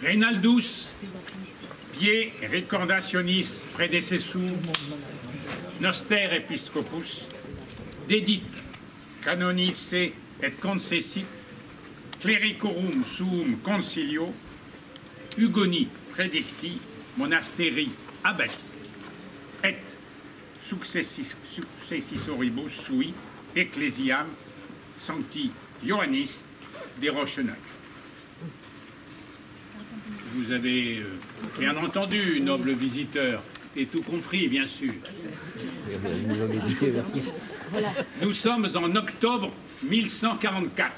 Reinaldus, pie recordationis predecessum, noster episcopus, dedit canonice et concessit, clericorum suum concilio, Hugoni predicti, monasteri abbati, et successoribus sui ecclesiam sancti Ioannis de Rochenac. Vous avez rien entendu, noble visiteur, et tout compris, bien sûr. Nous sommes en octobre 1144.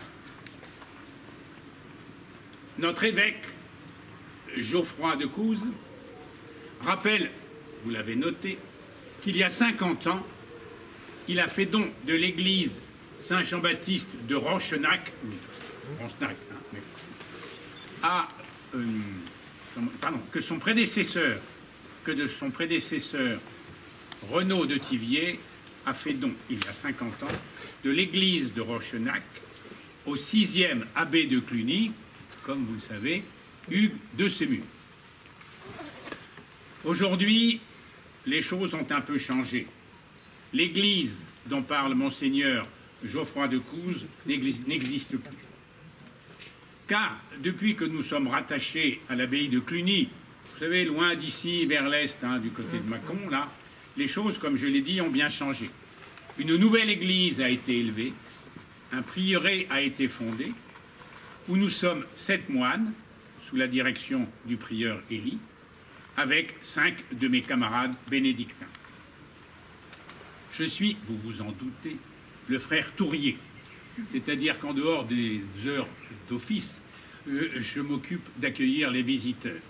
Notre évêque, Geoffroy de Couze, rappelle, vous l'avez noté, qu'il y a 50 ans, il a fait don de l'église Saint-Jean-Baptiste de Rochenac, que de son prédécesseur Renaud de Thiviers a fait don, il y a 50 ans, de l'église de Rochenac au 6e abbé de Cluny, comme vous le savez, Hugues de Sémus. Aujourd'hui, les choses ont un peu changé. L'église dont parle Monseigneur Geoffroy de Couze n'existe plus. Car depuis que nous sommes rattachés à l'abbaye de Cluny, vous savez, loin d'ici, vers l'est, du côté de Mâcon, là, les choses, comme je l'ai dit, ont bien changé. Une nouvelle église a été élevée, un prieuré a été fondé, où nous sommes 7 moines, sous la direction du prieur Élie, avec 5 de mes camarades bénédictins. Je suis, vous vous en doutez, le frère Tourier, c'est-à-dire qu'en dehors des heures d'office, je m'occupe d'accueillir les visiteurs.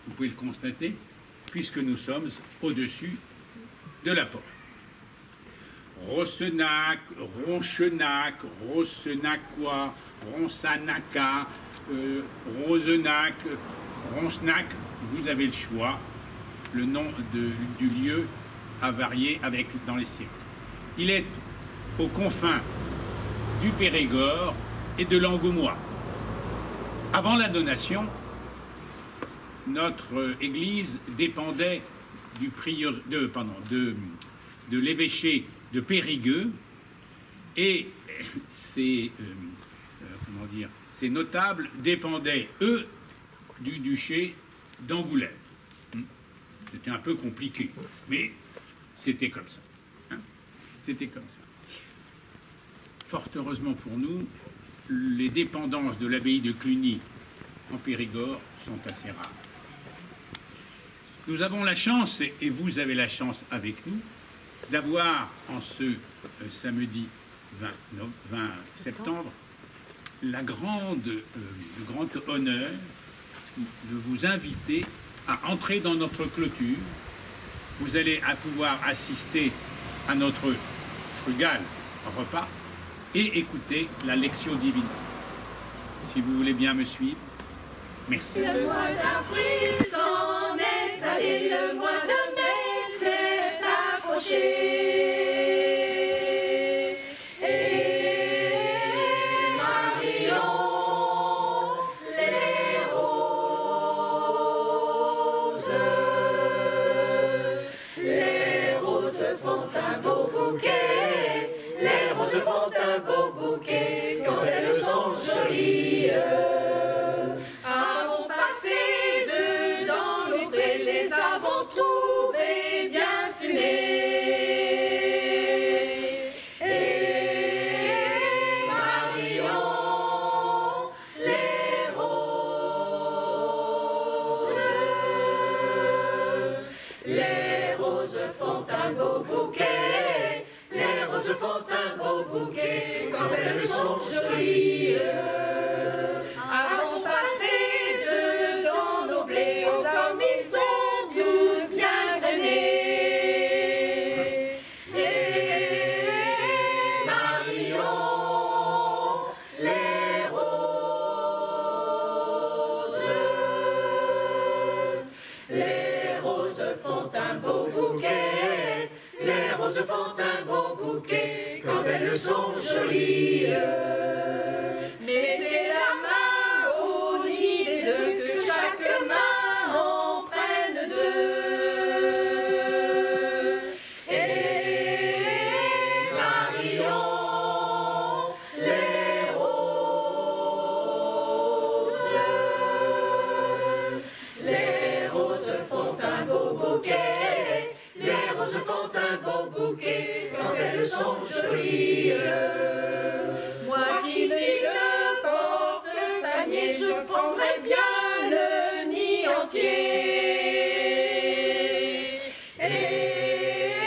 Vous pouvez le constater, puisque nous sommes au-dessus de la porte. Rocenac, Ronchenac, Rocenacois, Ronsanaca, Rosenac, Roncenac, vous avez le choix. Le nom du lieu a varié dans les siècles. Il est aux confins du Périgord et de l'Angoumois. Avant la donation, notre église dépendait du de l'évêché de Périgueux et ces notables dépendaient, eux, du duché d'Angoulême. C'était un peu compliqué, mais c'était comme ça. C'était comme ça. Fort heureusement pour nous, les dépendances de l'abbaye de Cluny en Périgord sont assez rares. Nous avons la chance, et vous avez la chance avec nous, d'avoir en ce samedi 20 septembre le grand honneur de vous inviter à entrer dans notre clôture. Vous allez pouvoir assister à notre frugal repas et écouter la lectio divina. Si vous voulez bien me suivre, merci. Le mois d'avril s'en est allé, le mois de mai s'est approché. Avons passé dedans nos prés, les avons trouvés bien fumés. Et marions les roses font un beau bouquet, les roses font un beau bouquet quand elles sont jolies. Avons passé dedans nos bléaux comme ils sont tous bien grainés. Et marions les roses. Les roses font un beau bouquet, les roses font un beau bouquet quand elles sont jolies. Mettez la main au nid des œufs, que chaque bouquet, les roses font un beau bouquet quand elles sont jolies. Moi qui suis le porte-panier, je prendrai bien le nid entier. Et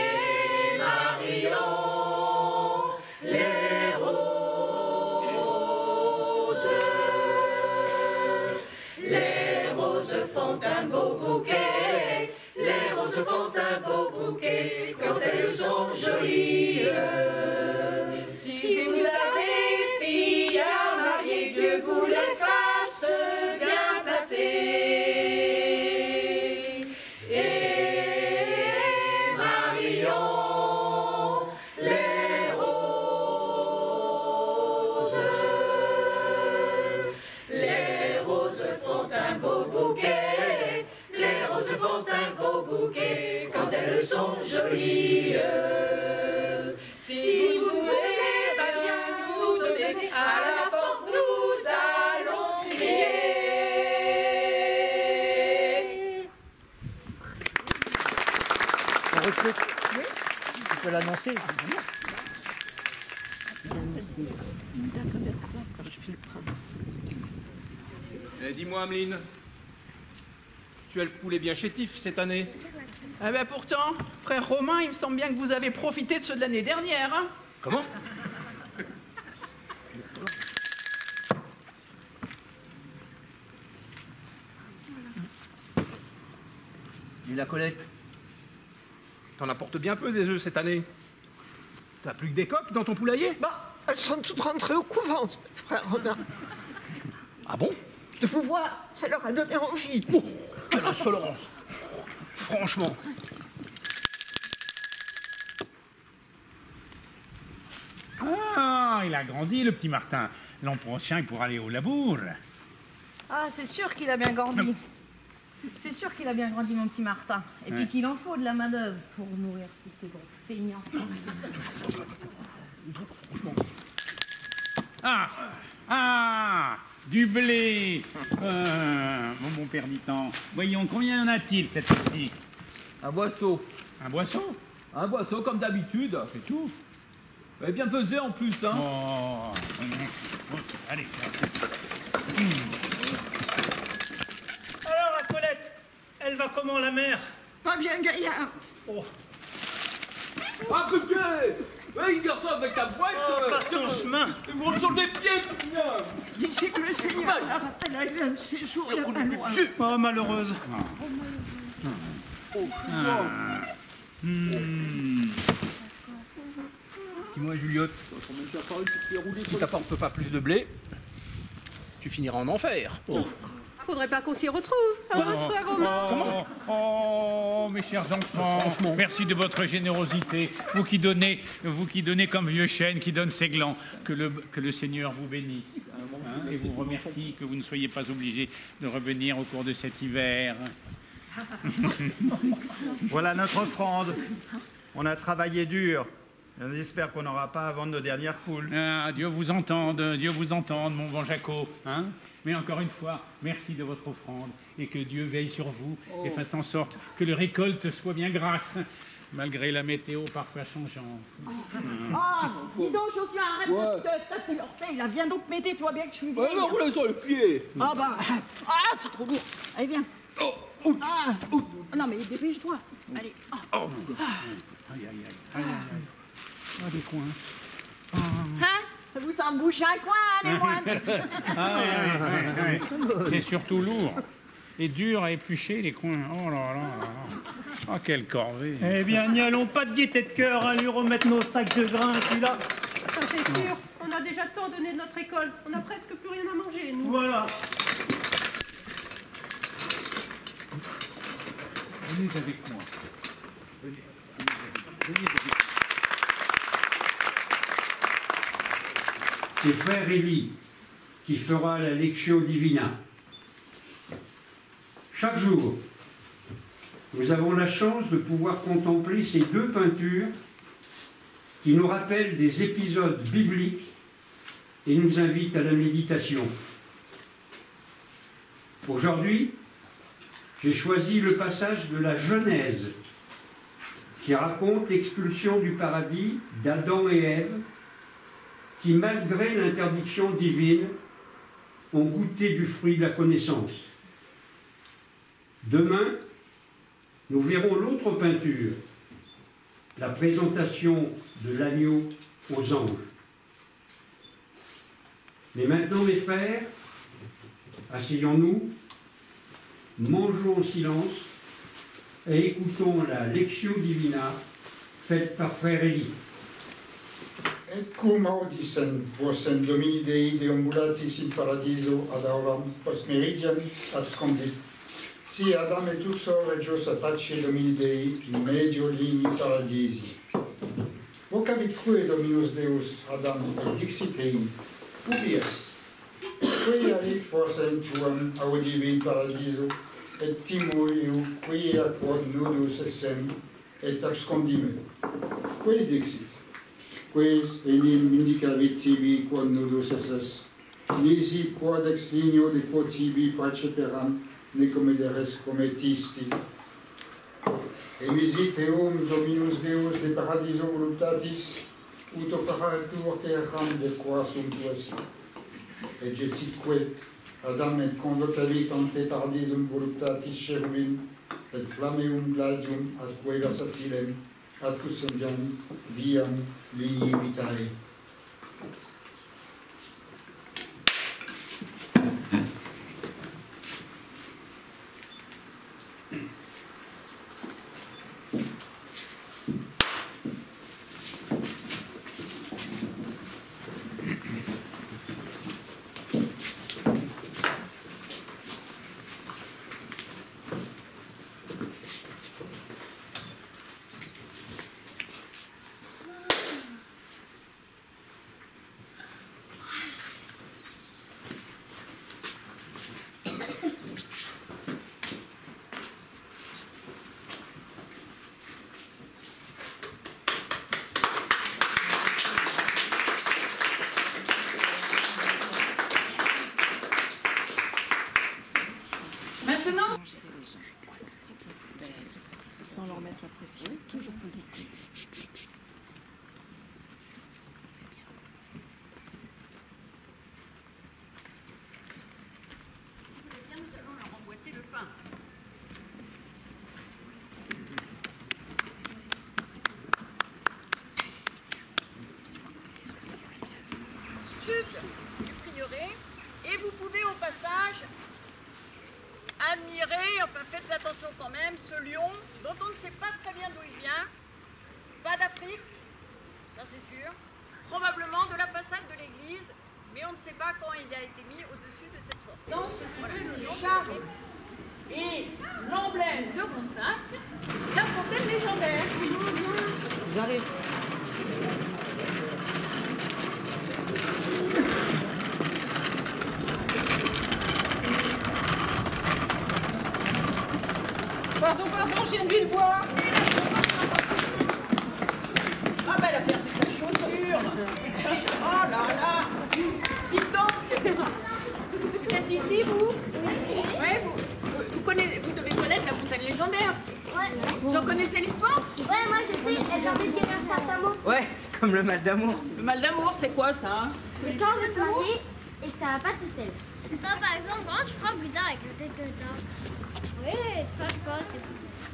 Marion, les roses font un beau bouquet, les roses font un beau bouquet quand elles sont jolies. Si vous avez fille à marier, Dieu vous les fasse bien placer. Et Marion, les roses font un beau bouquet, les roses font un beau bouquet quand elles sont jolies. Si vous voulez bien nous donner, à la porte nous allons crier. On recrute. Oui. Tu peux l'annoncer. Dis-moi, Ameline, tu as le poulet bien chétif cette année? Eh ben pourtant, frère Romain, il me semble bien que vous avez profité de ceux de l'année dernière. Hein. Comment? Dis la Colette, t'en apportes bien peu des œufs cette année. T'as plus que des coques dans ton poulailler? Bah, elles sont toutes rentrées au couvent, frère Romain. Ah bon? De vous voir, ça leur a donné envie. Oh, quelle insolence! Franchement. Ah, il a grandi, le petit Martin. L'an prochain, il pourra aller au labour. Ah, c'est sûr qu'il a bien grandi. C'est sûr qu'il a bien grandi, mon petit Martin. Et puis qu'il en faut de la main-d'œuvre pour nourrir tous ces gros feignants. Ah, du blé. Mon bon père Ditan. Voyons, combien en a-t-il, cette fois-ci? Un boisseau. Un boisseau? Un boisseau, comme d'habitude. C'est tout? Et bien pesé en plus, hein. Oh, allez. Alors, la Colette, elle va comment, la mère? Pas bien gaillarde. Oh, Ah, putain! Hey, garde-toi avec ta boîte! passe ton chemin. Ils me roulent sur les pieds, putain! D'ici que le Seigneur la rappelle à eu un séjour, il n'y a pas loin. Oh, malheureuse. Dis-moi, Juliotte, si t'apportes pas plus de blé, tu finiras en enfer. Faudrait pas qu'on s'y retrouve, hein, frère Romain? Oh, mes chers enfants, merci de votre générosité. Vous qui donnez comme vieux chêne qui donne ses glands. Que le Seigneur vous bénisse. Hein, et vous remercie que vous ne soyez pas obligés de revenir au cours de cet hiver. Voilà notre offrande. On a travaillé dur. On espère qu'on n'aura pas à vendre nos dernières poules. Ah, Dieu vous entende, mon bon Jaco. Hein? Mais encore une fois, merci de votre offrande et que Dieu veille sur vous et fasse en sorte que les récoltes soient bien grasses, malgré la météo parfois changeante. Ah, dis donc, Josué, arrête de te taper l'orteil, là. Viens donc m'aider, toi bien que je suis vieille. Ouais, non, roulez sur les pieds! Ah bah, c'est trop lourd. Allez, viens. Ah, non, mais dépêche-toi. Allez. Aïe, aïe, aïe. Ah, des coins. Hein? Ça vous en bouche un coin, les moines. C'est surtout lourd et dur à éplucher, les coins. Oh là là là là. Oh, quelle corvée. Eh bien, n'y allons pas de gaieté de cœur à lui remettre nos sacs de grains, et puis là. Ça, c'est sûr. On a déjà tant donné de notre école. On n'a presque plus rien à manger, nous. Voilà. Venez avec moi. Venez avec moi. C'est frère Élie qui fera la Lectio Divina. Chaque jour, nous avons la chance de pouvoir contempler ces deux peintures qui nous rappellent des épisodes bibliques et nous invitent à la méditation. Aujourd'hui, j'ai choisi le passage de la Genèse qui raconte l'expulsion du paradis d'Adam et Ève qui, malgré l'interdiction divine, ont goûté du fruit de la connaissance. Demain, nous verrons l'autre peinture, la présentation de l'agneau aux anges. Mais maintenant, mes frères, asseyons-nous, mangeons en silence et écoutons la Lectio Divina faite par frère Élie. Et cum audissem vossem Domini Dei deambulatis in paradiso ad auram post meridian abscondit. Si Adam et Uxor regios face Domini Dei in medio lini paradisi. Vocavitque Dominus Deus Adam et dixit ei, ubi est? Qui alit forcem tuam audivi in paradiso, et timur iu qui quod nudus essem, et abscondime. Qui dixit? Quis enim indicavit tibi quod nudus esses, nisi quod ex linio de quod tibi praeceperam, ne comederes cometisti. Emisit eum Dominus Deus de paradiso voluptatis, ut operatur terram de qua sunt est. Et jecitque Adam et convocavit ante paradisum voluptatis cherubim, et flammeum gladium atque versatilem, ad custodiam viam linii vitae. Sans leur mettre la pression, toujours positif. Bien, nous allons leur emboîter le pain. Sud du prieuré, et vous pouvez au passage admirer, enfin faites attention quand même, ce lion dont on ne sait pas très bien d'où il vient, pas d'Afrique, ça c'est sûr, probablement de la façade de l'église, mais on ne sait pas quand il a été mis au-dessus de cette porte. Dans ce char et l'emblème de Ronsac, la fontaine légendaire. J'arrive. Pardon, je viens de Villebois. Ah ben elle a perdu sa chaussure. Oh là là. Dites donc, vous êtes ici, vous? Oui. Vous devez connaître la fontaine légendaire. Ouais. Vous en connaissez l'histoire? Ouais, moi je sais, j'ai envie de dire un certain mot. Ouais, comme le mal d'amour. Le mal d'amour, c'est quoi ça? C'est quand on veut se marier et que ça va pas tout seul. Toi par exemple, comment tu feras plus tard avec le tête que t'as? Oui, je pense.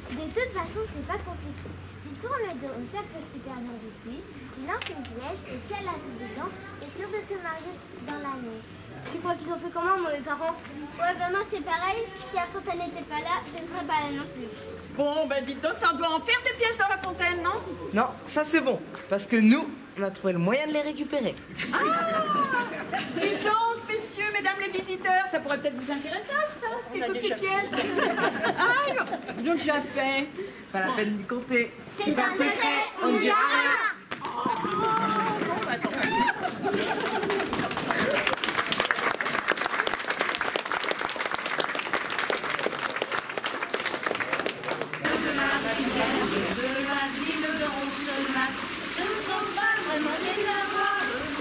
De toute façon, c'est pas compliqué. Tu tournes le dos au cercle supérieur du puits, tu lances une pièce et si elle a tout dedans, t'es sûr de te marier dans l'année. Tu crois qu'ils ont fait comment, moi, mes parents? Ouais, ben moi c'est pareil. Si la fontaine n'était pas là, je ne serais pas là non plus. Bon, ben dites donc, ça doit en faire des pièces dans la fontaine, non? Non, ça c'est bon, parce que nous, on a trouvé le moyen de les récupérer. Ah! Dites donc, messieurs, mesdames les visiteurs, ça pourrait peut-être vous intéresser, ça, ces toutes petites pièces. Ah, ils l'ont déjà fait. Pas la peine de compter. C'est un secret, on ne dira rien. Bon, bah, attends. Je ne sens pas vraiment les avoir.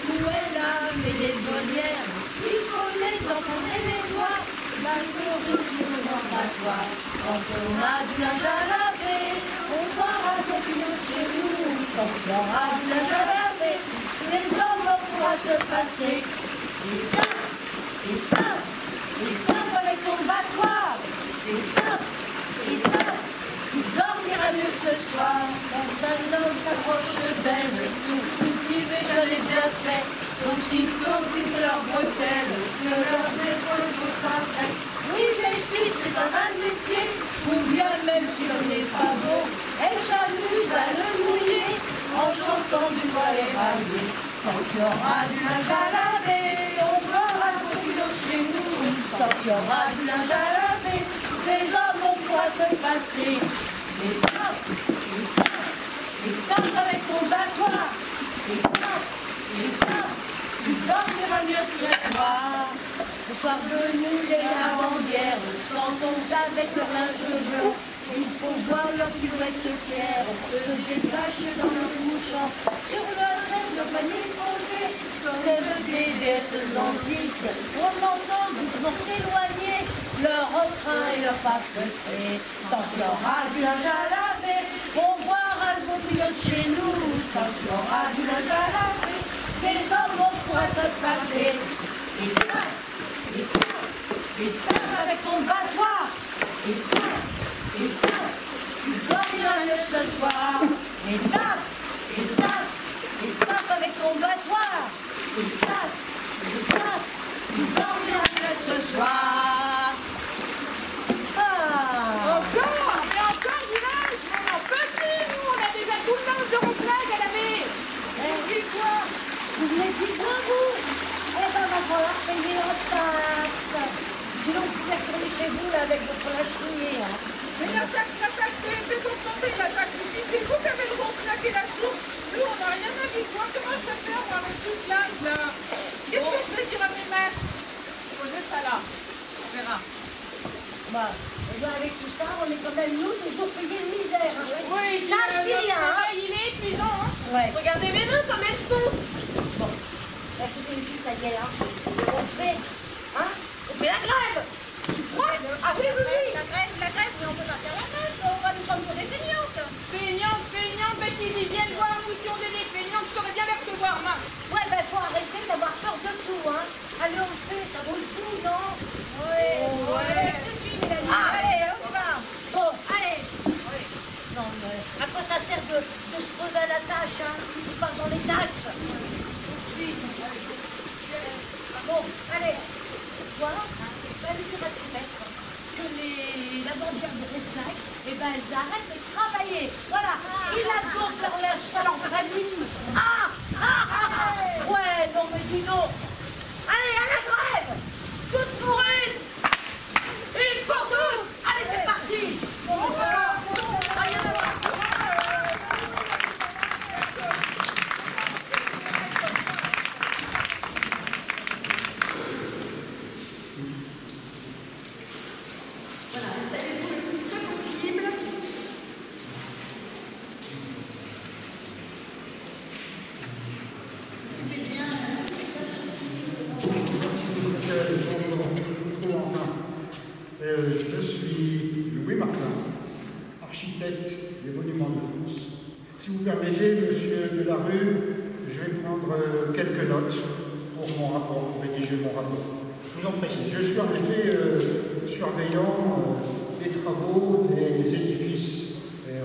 Où est l'âme et les bonnières? Il faut les entendre et les voir. La nourriture dans la voie. Quand on a du linge à laver, on boira des pignon chez nous. Quand il y aura du linge à laver, les hommes pourront se passer. Et tape avec ton battoir. Et tape, tu dormiras mieux ce soir. Quand un homme s'approche belle, tout cultivé, je l'ai bien fait. Aussitôt qu'ils leur bretelles, que leurs épaules sont après. Oui, mais si c'est un mal métier, ou bien même si l'on n'est pas beau, elle s'amuse à le mouiller en chantant du ballet râlé. Quand il y aura du linge à laver, on fera le boulot chez nous. Quand il y aura du linge à laver, les hommes on pourra se passer. Et tape avec ton battoir. Et tape, tu dormiras mieux ce soir. Le soir venu, les lavandières s'entont avec leur linge blanc. Il faut voir leur silhouette fière se détacher dans le couchant. Sur leur rêve, leur panier posé, telles des déesses antiques. On entend doucement s'éloigner leur refrain et leur pas frustré. Quand il y aura du linge à laver, on boira le beau bouillon de chez nous. Quand il y aura du linge à laver, les hommes on pourra se passer. Et tape avec ton battoir. Et tape, tu dormiras mieux ce soir. Et tape avec ton battoir. Et tape, tu dormiras mieux ce soir. Encore, mais encore du linge, on en peut plus, nous, on a déjà tout le linge de ronflage à laver. Dis-toi, vous venez du bon bout. Eh ben, va falloir payer en taxe. Sinon, vous pouvez retourner chez vous là, avec votre linge souillé. Hein. Mais la taxe, fait augmenter la taxe. Et puis c'est vous qui avez le bon claqué la soupe. Nous, on n'a rien à vivre. Comment je vais faire, moi, avec tout ce linge là? Qu'est-ce que je vais dire à mes maîtres? Posez ça là. On verra. Bah, eh ben, avec tout ça, on est quand même, nous, toujours payés de misère. Hein. Oui, ça, je dis rien. Hein. Il est épuisant. Hein. Ouais. Regardez mes mains comme elles sont. Bon, écoutez, les filles, ça y est, hein. On fait, hein? On fait la grève. Tu crois? Ah oui. La grève, mais on peut pas faire la grève. On va nous prendre pour des feignantes. Feignantes, bah qu'ils y viennent voir nous si on est des feignantes. Je saurais bien les recevoir, mince. Ouais, ben, faut arrêter d'avoir peur de tout, hein. Allez, on le fait, ça vaut le coup, non? Ouais. Je suis, Mélanie. Allez, on y va. Bon, allez. Non, mais à quoi ça sert de se crever à la tâche, hein, si tu pars dans les taxes? Bon, allez. Voilà, ben, je vais te mettre que les lavandières de Reslac, eh ben, elles arrêtent de travailler. Voilà, ils lavent donc leur linge sale en granit. Ouais, non, mais dis non. Allez, à la grève. Toutes pour une. Une pour toutes. Allez, c'est parti. Je suis Louis Martin, architecte des Monuments de France. Si vous permettez, monsieur Delarue, je vais prendre quelques notes pour mon rapport, pour rédiger mon rapport. Je vous en précise, je suis en effet surveillant des travaux des édifices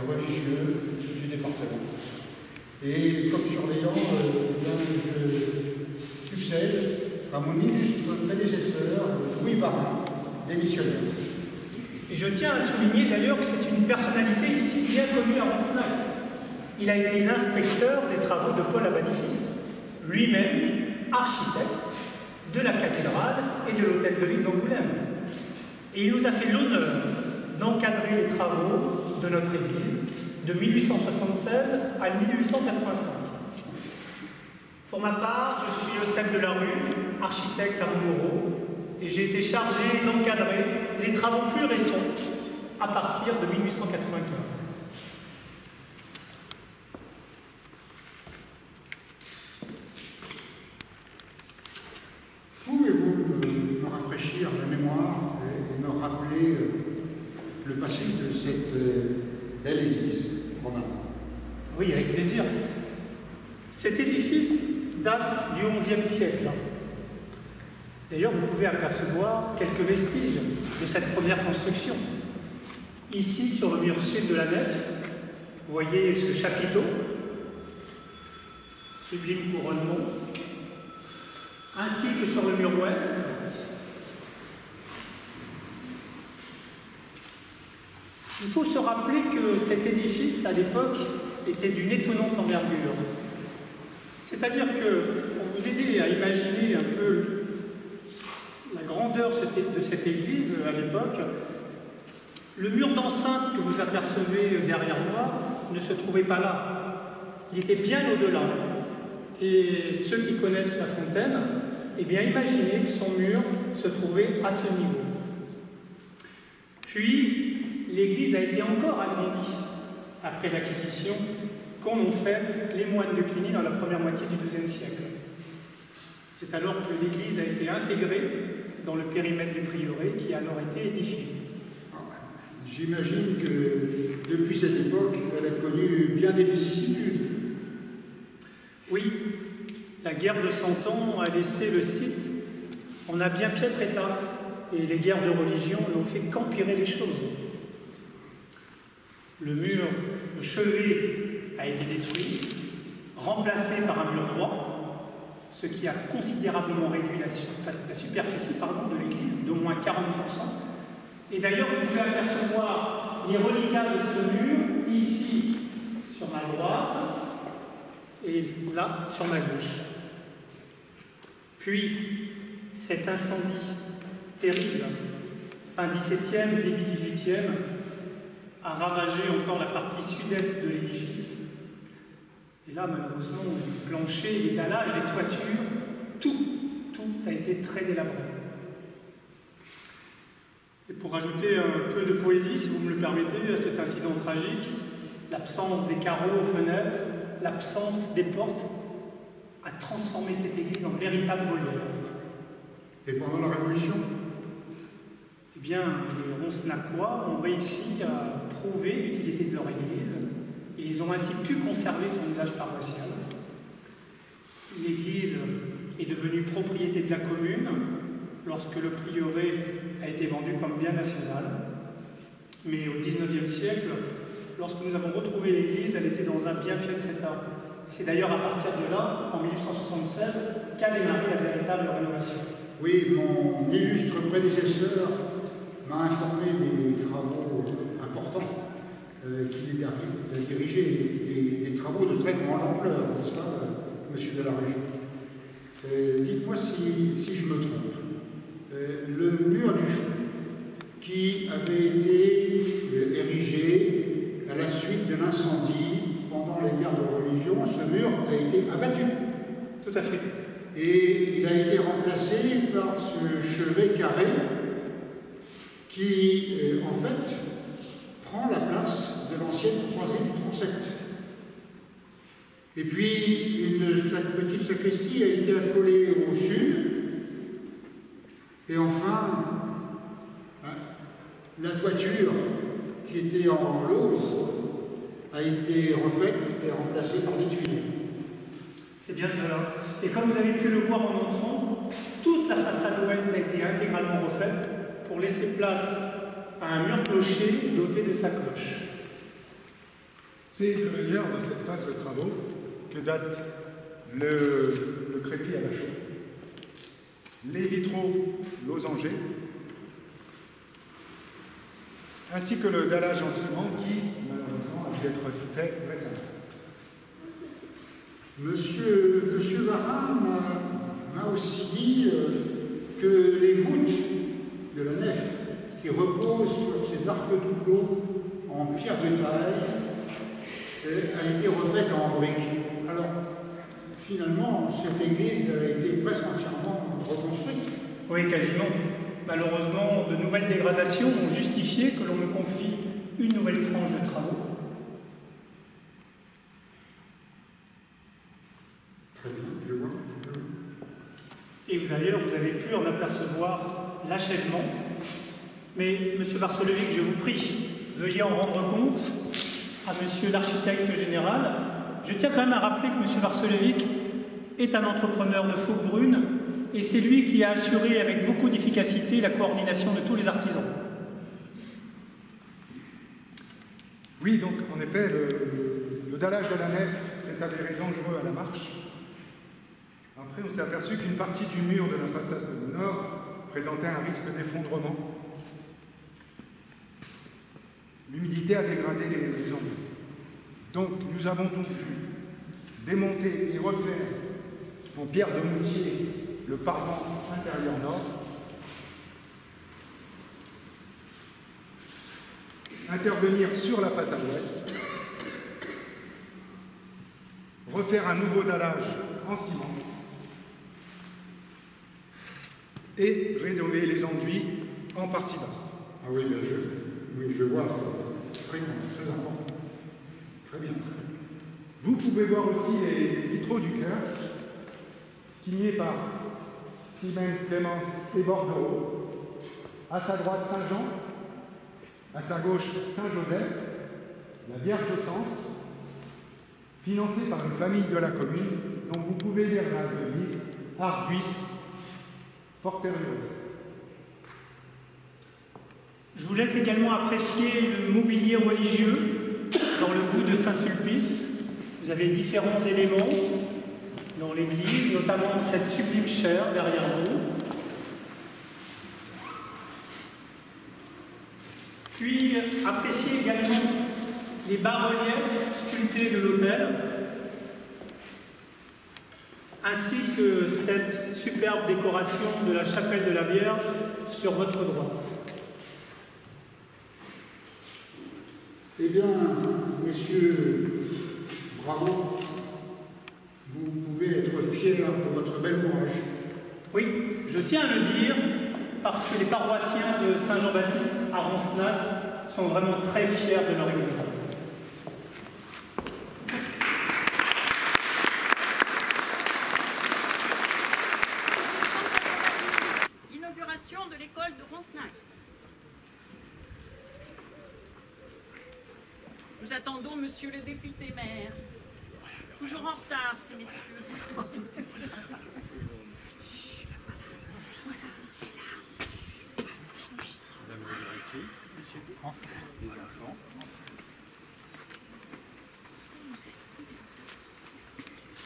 religieux du département. Et comme surveillant, je succède à mon illustre prédécesseur, Louis Varin, démissionnaire. Et je tiens à souligner d'ailleurs que c'est une personnalité ici bien connue à Roncenac. Il a été l'inspecteur des travaux de Paul Abadie-Fils, lui-même architecte de la cathédrale et de l'hôtel de ville d'Angoulême. Et il nous a fait l'honneur d'encadrer les travaux de notre église de 1876 à 1885. Pour ma part, je suis Eusèbe Delarue, architecte à Montmoreau, et j'ai été chargé d'encadrer les travaux plus récents à partir de 1895. Pouvez-vous me rafraîchir la mémoire et me rappeler le passé Oui, avec plaisir. Cet édifice date du XIe siècle. D'ailleurs, vous pouvez apercevoir quelques vestiges de cette première construction. Ici, sur le mur sud de la nef, vous voyez ce chapiteau, sublime couronnement, ainsi que sur le mur ouest. Il faut se rappeler que cet édifice, à l'époque, était d'une étonnante envergure. C'est-à-dire que, pour vous aider à imaginer un peu la grandeur de cette église à l'époque, le mur d'enceinte que vous apercevez derrière moi ne se trouvait pas là. Il était bien au-delà. Et ceux qui connaissent la fontaine, eh bien, imaginez que son mur se trouvait à ce niveau. Puis, l'église a été encore agrandie après l'acquisition qu'en ont fait les moines de Cluny dans la première moitié du XIIe siècle. C'est alors que l'église a été intégrée dans le périmètre du prieuré qui a alors été édifié. J'imagine que depuis cette époque, elle a connu bien des vicissitudes. Oui, la guerre de 100 ans a laissé le site en un bien piètre état et les guerres de religion n'ont fait qu'empirer les choses. Le mur, le chevet a été détruit, remplacé par un mur droit, ce qui a considérablement réduit la superficie de l'église d'au moins 40%. Et d'ailleurs, vous pouvez apercevoir les reliquats de ce mur, ici sur ma droite, et là sur ma gauche. Puis, cet incendie terrible, fin 17e, début 18e, a ravagé encore la partie sud-est de l'édifice. Et là, malheureusement, les planchers, les dallages, les toitures, tout a été très délabré. Et pour ajouter un peu de poésie, si vous me le permettez, à cet incident tragique, l'absence des carreaux aux fenêtres, l'absence des portes, a transformé cette église en véritable volière. Et pendant la Révolution? Eh bien, les Roncenacois ont réussi à prouver l'utilité de leur église et ils ont ainsi pu conserver son usage paroissial. L'église est devenue propriété de la commune lorsque le prieuré a été vendu comme bien national. Mais au XIXe siècle, lorsque nous avons retrouvé l'église, elle était dans un bien piètre état. C'est d'ailleurs à partir de là, en 1876, qu'a démarré la véritable rénovation. Oui, mon illustre prédécesseur m'a informé des travaux importants qu'il a dirigé, des travaux de très grande ampleur, n'est-ce pas, monsieur de la Régie? Dites-moi si je me trompe. Le mur du fond, qui avait été érigé à la suite de l'incendie pendant les guerres de religion, ce mur a été abattu. Tout à fait. Et il a été remplacé par ce chevet carré qui, en fait, prend la place de l'ancienne croisée du transept. Et puis, une petite sacristie a été accolée au sud. Et enfin, la toiture, qui était en lauze, a été refaite et remplacée par des tuiles. C'est bien cela. Et comme vous avez pu le voir en entrant, toute la façade ouest a été intégralement refaite pour laisser place à un mur clocher doté de sa cloche. C'est de manière de cette phase de travaux que date le crépi à la chaux. Les vitraux losangés, ainsi que le dallage en ciment qui, malheureusement, a dû être fait récemment. Monsieur Varin m'a aussi dit que les voûtes de la nef, qui reposent sur ces arcs-doubleaux en pierre de taille, a été refaite en briques. Alors, finalement, cette église a été presque entièrement reconstruite. Oui, quasiment. Malheureusement, de nouvelles dégradations ont justifié que l'on me confie une nouvelle tranche de travaux. Très bien, je vois. Et vous avez pu en apercevoir l'achèvement. Mais, monsieur Varsolevic, je vous prie, veuillez en rendre compte, à monsieur l'architecte général, je tiens quand même à rappeler que monsieur Varcelevic est un entrepreneur de Fauque-Brune et c'est lui qui a assuré avec beaucoup d'efficacité la coordination de tous les artisans. Oui, donc en effet, le dallage de la nef s'est avéré dangereux à la marche. Après, on s'est aperçu qu'une partie du mur de la façade nord présentait un risque d'effondrement. L'humidité a dégradé les angles. Donc, nous avons donc pu démonter et refaire en pierre de Moutier le parement intérieur nord, intervenir sur la façade ouest, refaire un nouveau dallage en ciment et rénover les enduits en partie basse. Ah oui, bien sûr. Oui, je vois, c'est très important. Très bien. Vous pouvez voir aussi les vitraux du chœur, signés par Simène, Clémence et Bordeaux. À sa droite, Saint-Jean. À sa gauche, Saint-Joseph, la Vierge au centre, financée par une famille de la commune, dont vous pouvez lire la devise Arbuis Forteriores. Je vous laisse également apprécier le mobilier religieux dans le goût de Saint-Sulpice. Vous avez différents éléments dans l'église, notamment cette sublime chaire derrière vous. Puis appréciez également les bas-reliefs sculptés de l'autel, ainsi que cette superbe décoration de la chapelle de la Vierge sur votre droite. Eh bien, messieurs, bravo. Vous pouvez être fiers de votre bel ouvrage. Oui, je tiens à le dire, parce que les paroissiens de Saint-Jean-Baptiste à Roncenac sont vraiment très fiers de leur église. L'inauguration de l'école de Roncenac. Nous attendons monsieur le député maire. Toujours en retard, ces messieurs.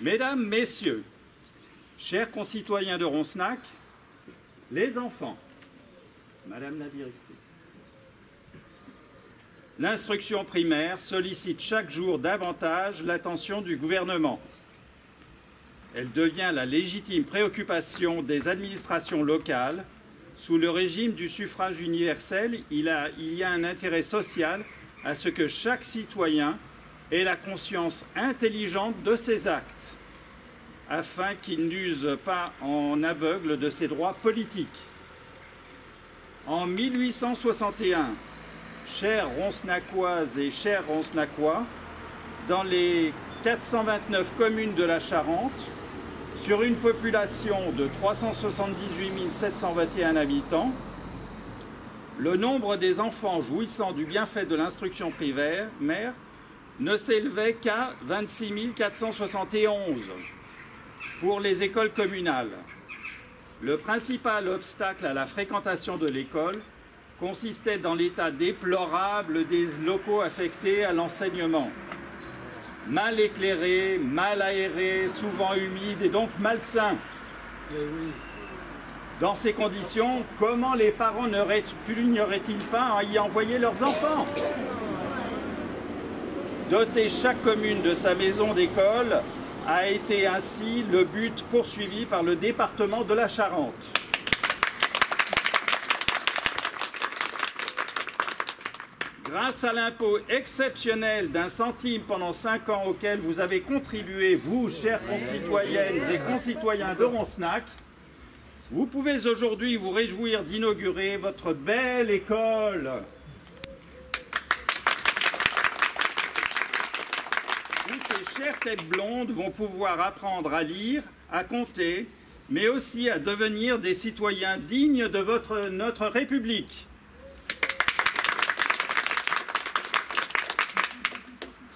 Mesdames, Messieurs, chers concitoyens de Roncenac, les enfants, Madame la directrice, l'instruction primaire sollicite chaque jour davantage l'attention du gouvernement. Elle devient la légitime préoccupation des administrations locales. Sous le régime du suffrage universel, il y a un intérêt social à ce que chaque citoyen ait la conscience intelligente de ses actes, afin qu'il n'use pas en aveugle de ses droits politiques. En 1861, chères Roncenacoises et chers Roncenacois, dans les 429 communes de la Charente, sur une population de 378 721 habitants, le nombre des enfants jouissant du bienfait de l'instruction primaire ne s'élevait qu'à 26 471 pour les écoles communales. Le principal obstacle à la fréquentation de l'école consistait dans l'état déplorable des locaux affectés à l'enseignement. Mal éclairés, mal aérés, souvent humides et donc malsains. Dans ces conditions, comment les parents ne répugneraient-ils pas à y envoyer leurs enfants? Doter chaque commune de sa maison d'école a été ainsi le but poursuivi par le département de la Charente. Grâce à l'impôt exceptionnel d'1 centime pendant 5 ans auquel vous avez contribué, vous, chères concitoyennes et concitoyens de Roncenac, vous pouvez aujourd'hui vous réjouir d'inaugurer votre belle école. Où ces chères têtes blondes vont pouvoir apprendre à lire, à compter, mais aussi à devenir des citoyens dignes de notre République.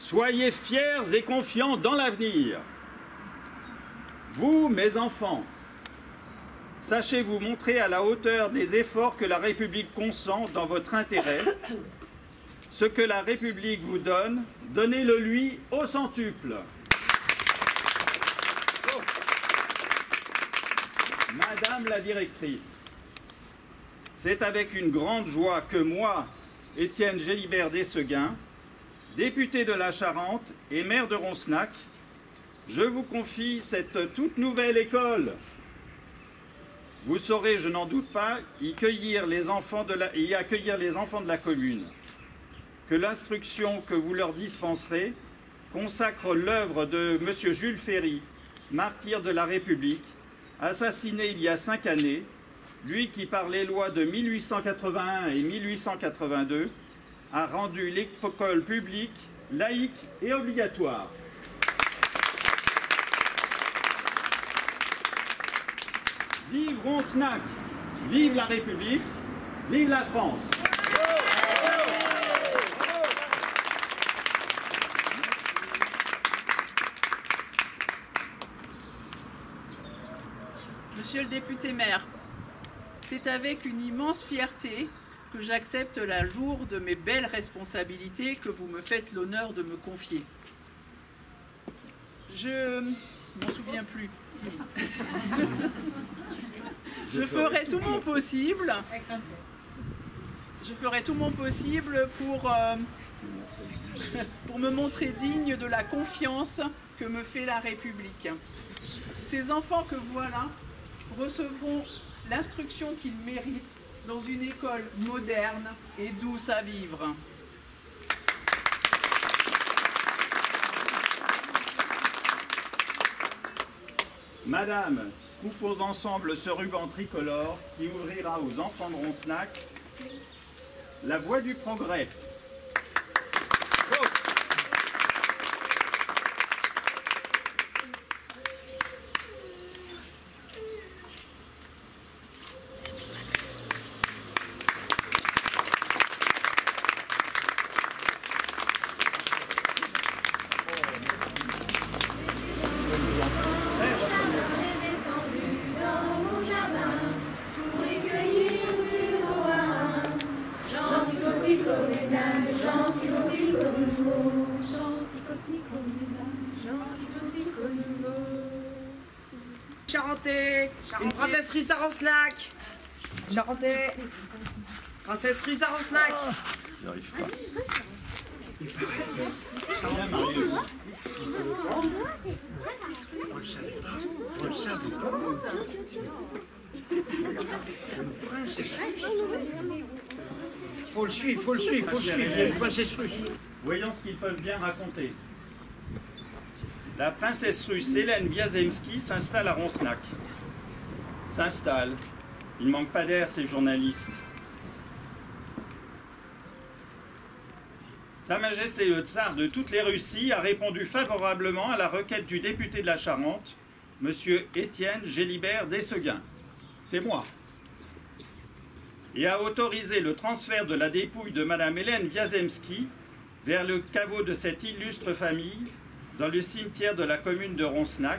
Soyez fiers et confiants dans l'avenir. Vous, mes enfants, sachez vous montrer à la hauteur des efforts que la République consent dans votre intérêt. Ce que la République vous donne, donnez-le lui au centuple. Madame la directrice, c'est avec une grande joie que moi, Étienne Gélibert Desseguin, député de la Charente et maire de Roncenac, je vous confie cette toute nouvelle école. Vous saurez, je n'en doute pas, y accueillir les enfants de la commune. Que l'instruction que vous leur dispenserez consacre l'œuvre de M. Jules Ferry, martyr de la République, assassiné il y a 5 années, lui qui, par les lois de 1881 et 1882, a rendu l'école publique, laïque et obligatoire. Vive Roncenac, vive la République, vive la France. Monsieur le député maire, c'est avec une immense fierté que j'accepte la lourde mais belle responsabilité que vous me faites l'honneur de me confier. Je m'en souviens plus. Si. Je ferai tout mon possible. Je ferai tout mon possible pour me montrer digne de la confiance que me fait la République. Ces enfants que voilà recevront l'instruction qu'ils méritent dans une école moderne et douce à vivre. Madame, coupons ensemble ce ruban tricolore qui ouvrira aux enfants de Roncenac la voie du progrès. Charentais, une princesse russe à Roncenac. Charentais, princesse russe à Roncenac. J'arrive pas. Faut le suivre, faut le suivre, faut le suivre. Il y a une princesse russe. Voyons ce qu'ils peuvent bien raconter. La princesse russe Hélène Viazemski s'installe à Roncenac. S'installe. Il ne manque pas d'air, ces journalistes. Sa Majesté le Tsar de toutes les Russies a répondu favorablement à la requête du député de la Charente, M. Étienne Gélibert Desseguin. C'est moi. Et a autorisé le transfert de la dépouille de Mme Hélène Viazemski vers le caveau de cette illustre famille dans le cimetière de la commune de Roncenac.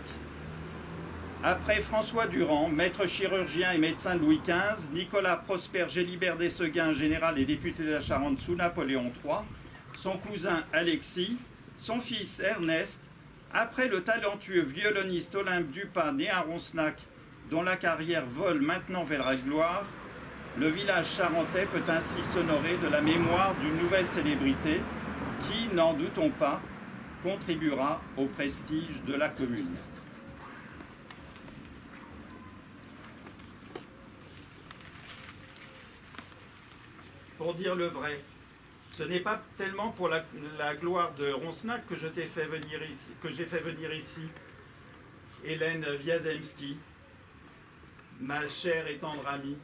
Après François Durand, maître chirurgien et médecin de Louis XV, Nicolas Prosper Gélibert Desseguin, général et député de la Charente sous Napoléon III, son cousin Alexis, son fils Ernest, après le talentueux violoniste Olympe Dupin, né à Roncenac, dont la carrière vole maintenant vers la gloire, le village charentais peut ainsi s'honorer de la mémoire d'une nouvelle célébrité qui, n'en doutons pas, contribuera au prestige de la commune. Pour dire le vrai, ce n'est pas tellement pour la gloire de Roncenac que j'ai fait venir ici Hélène Viazemski, ma chère et tendre amie,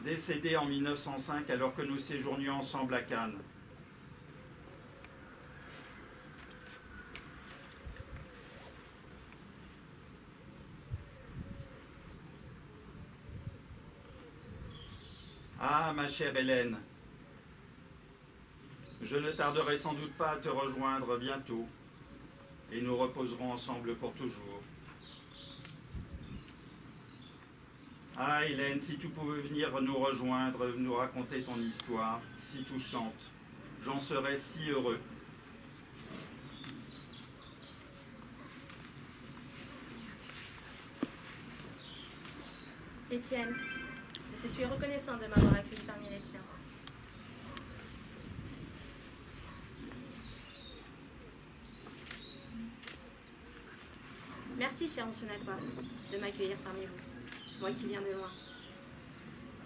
décédée en 1905 alors que nous séjournions ensemble à Cannes. Ah, ma chère Hélène, Je ne tarderai sans doute pas à te rejoindre bientôt, et nous reposerons ensemble pour toujours. Ah, Hélène, si tu pouvais venir nous rejoindre, nous raconter ton histoire, si touchante, j'en serais si heureux. Étienne, je te suis reconnaissant de m'avoir accueilli parmi les tiens. Merci, cher Onsenaqua, de m'accueillir parmi vous, moi qui viens de loin.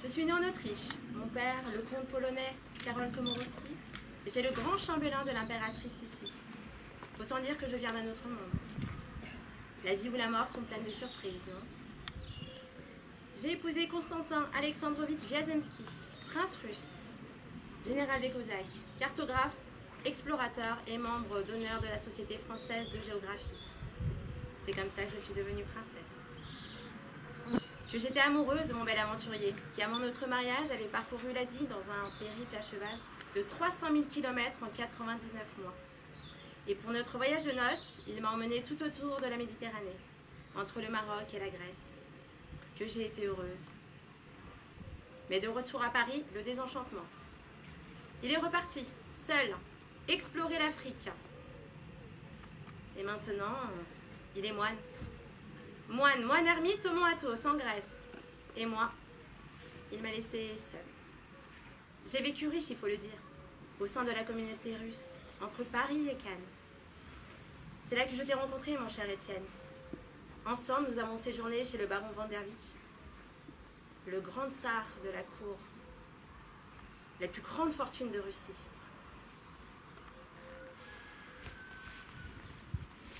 Je suis née en Autriche. Mon père, le comte polonais Karol Komorowski, était le grand chambellan de l'impératrice ici. Autant dire que je viens d'un autre monde. La vie ou la mort sont pleines de surprises, non? J'ai épousé Constantin Alexandrovitch Viazemski, prince russe, général des Cosaques, cartographe, explorateur et membre d'honneur de la Société française de géographie. C'est comme ça que je suis devenue princesse. Que j'étais amoureuse de mon bel aventurier, qui avant notre mariage avait parcouru l'Asie dans un périple à cheval de 300 000 km en 99 mois. Et pour notre voyage de noces, il m'a emmenée tout autour de la Méditerranée, entre le Maroc et la Grèce. Que j'ai été heureuse. Mais de retour à Paris, le désenchantement. Il est reparti, seul, explorer l'Afrique. Et maintenant, il est moine. Moine ermite au Mont Athos, en Grèce. Et moi, il m'a laissée seule. J'ai vécu riche, il faut le dire, au sein de la communauté russe, entre Paris et Cannes. C'est là que je t'ai rencontré, mon cher Étienne. Ensemble, nous avons séjourné chez le baron Vanderwitch, le grand tsar de la cour, la plus grande fortune de Russie.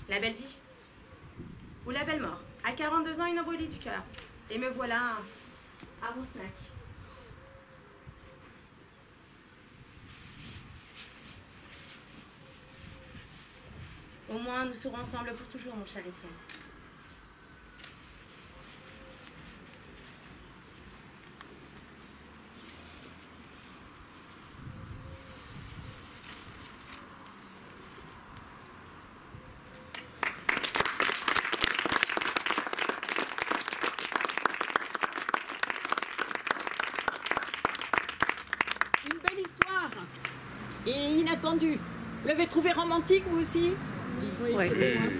La belle vie ou la belle mort. À 42 ans, une embolie du cœur. Et me voilà à Roncenac. Au moins, nous serons ensemble pour toujours, mon cher Étienne. Une belle histoire et inattendue. Vous l'avez trouvé romantique, vous aussi? Oui.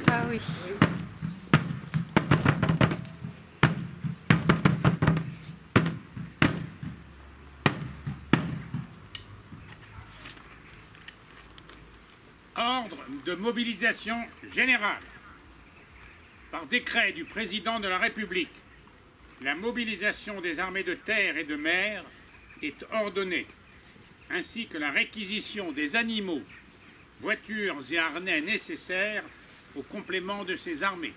Ah oui. Ordre de mobilisation générale. Par décret du président de la République, la mobilisation des armées de terre et de mer est ordonnée, ainsi que la réquisition des animaux, voitures et harnais nécessaires au complément de ces armées.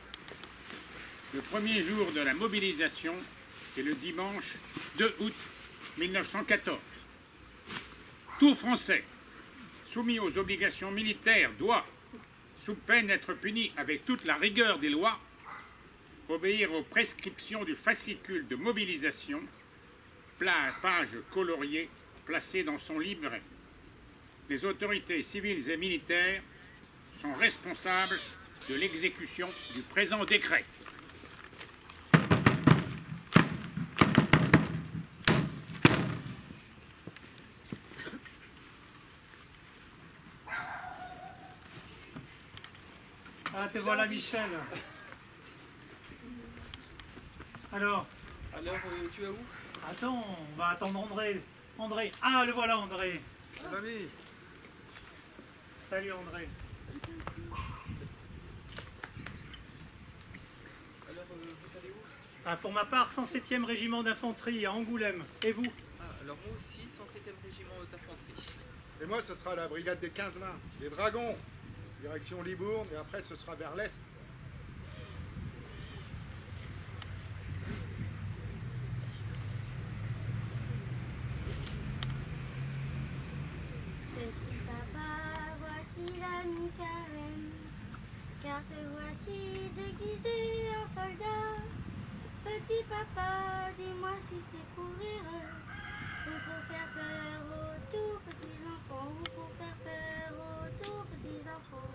Le premier jour de la mobilisation est le dimanche 2 août 1914. Tout Français soumis aux obligations militaires doit, sous peine d'être puni avec toute la rigueur des lois, obéir aux prescriptions du fascicule de mobilisation, page coloriée placée dans son livret. Les autorités civiles et militaires sont responsables de l'exécution du présent décret. Ah, te voilà, Michel. Alors, tu vas où? Attends, on va attendre André. André. Ah, le voilà, André. Salut. Salut, André. Alors, vous allez où? Ah, pour ma part, 107e régiment d'infanterie à Angoulême. Et vous? Ah, alors moi aussi, 107e régiment d'infanterie. Et moi, ce sera la brigade des 15 mains, les Dragons. Direction Libourne, et après, ce sera vers l'est. Petit papa, voici la mi-carême, car te voici déguisé en soldat. Petit papa, dis-moi si c'est pour rire, ou pour faire peur aux tout petits enfants. enfants pour faire peur aux tout petits enfants.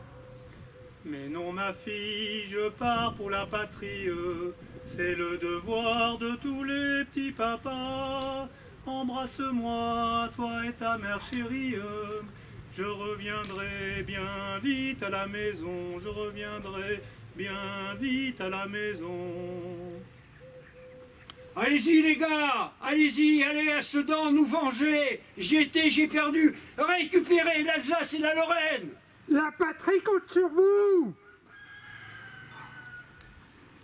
Mais non, ma fille, je pars pour la patrie. C'est le devoir de tous les petits papas. Embrasse-moi, toi et ta mère chérie. Je reviendrai bien vite à la maison. Je reviendrai bien vite à la maison. Allez-y les gars, allez-y, allez à Sedan nous venger. J'ai perdu, récupérez l'Alsace et la Lorraine. La patrie compte sur vous.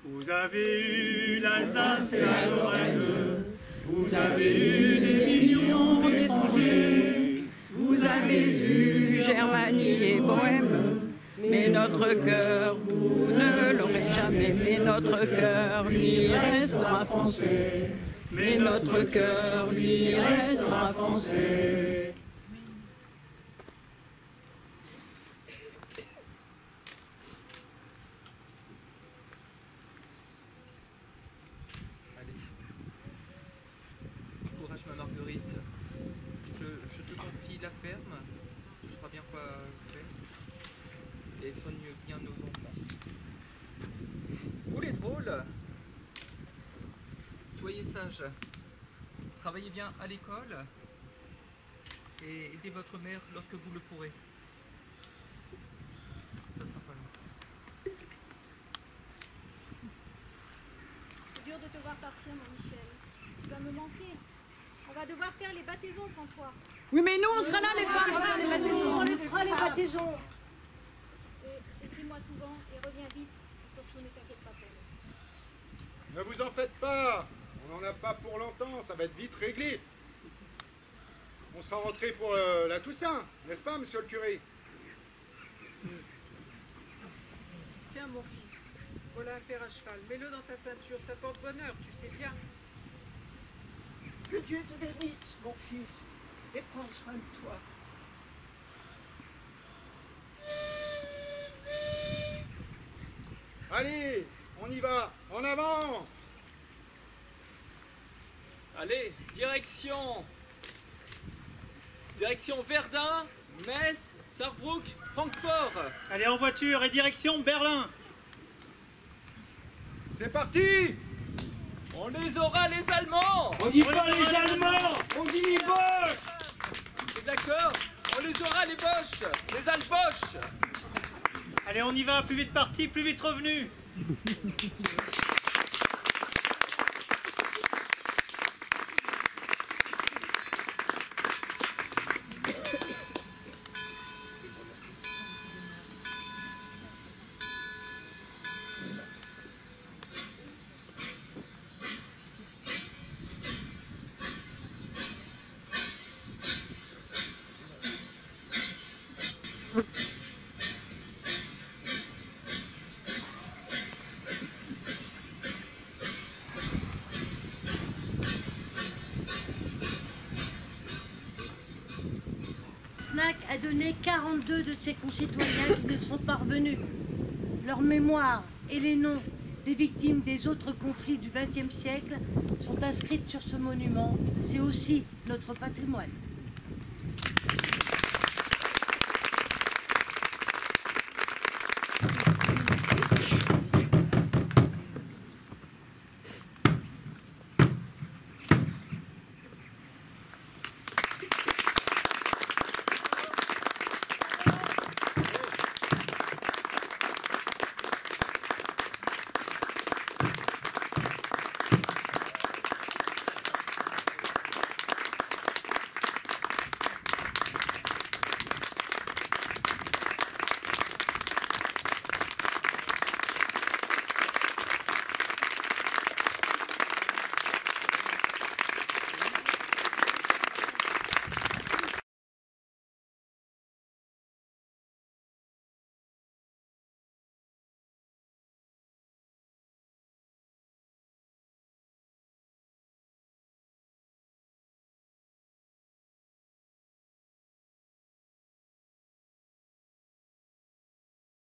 Vous avez eu l'Alsace et la Lorraine, vous avez eu des millions d'étrangers, vous avez eu Germanie et Bohême, mais notre cœur, vous ne l'aurez jamais, mais notre cœur, lui, restera français, mais notre cœur, lui, restera français. Courage ma Marguerite, je te confie la ferme, tu sauras bien quoi faire, et soigne bien nos enfants. Vous les drôles, soyez sages, travaillez bien à l'école, et aidez votre mère lorsque vous le pourrez. Ça sera pas long. C'est dur de te voir partir, mon Michel. Tu vas me manquer. On va devoir faire les baptisons sans toi. Oui, mais nous, on sera là, les femmes. On les fera, les baptisons. Et écris-moi souvent et reviens vite. Surtout, ne t'inquiète pas pour nous. Ne vous en faites pas. On n'en a pas pour longtemps. Ça va être vite réglé. On sera rentré pour la Toussaint, n'est-ce pas, monsieur le curé? Tiens, mon fils, voilà un fer à cheval. Mets-le dans ta ceinture, ça porte bonheur, tu sais bien. Que Dieu te bénisse, mon fils, et prends soin de toi. Allez, on y va. En avant. Allez, direction Verdun, Metz, Saarbrück, Francfort. Allez en voiture et direction Berlin. C'est parti. On les aura les Allemands. On dit pas les Allemands, on dit les Boches. C'est d'accord, on les aura les Boches, les Alboches. Allez, on y va, plus vite parti, plus vite revenu. Snack a donné 42 de ses concitoyens qui ne sont pas revenus. Leur mémoire et les noms des victimes des autres conflits du XXe siècle sont inscrites sur ce monument. C'est aussi notre patrimoine.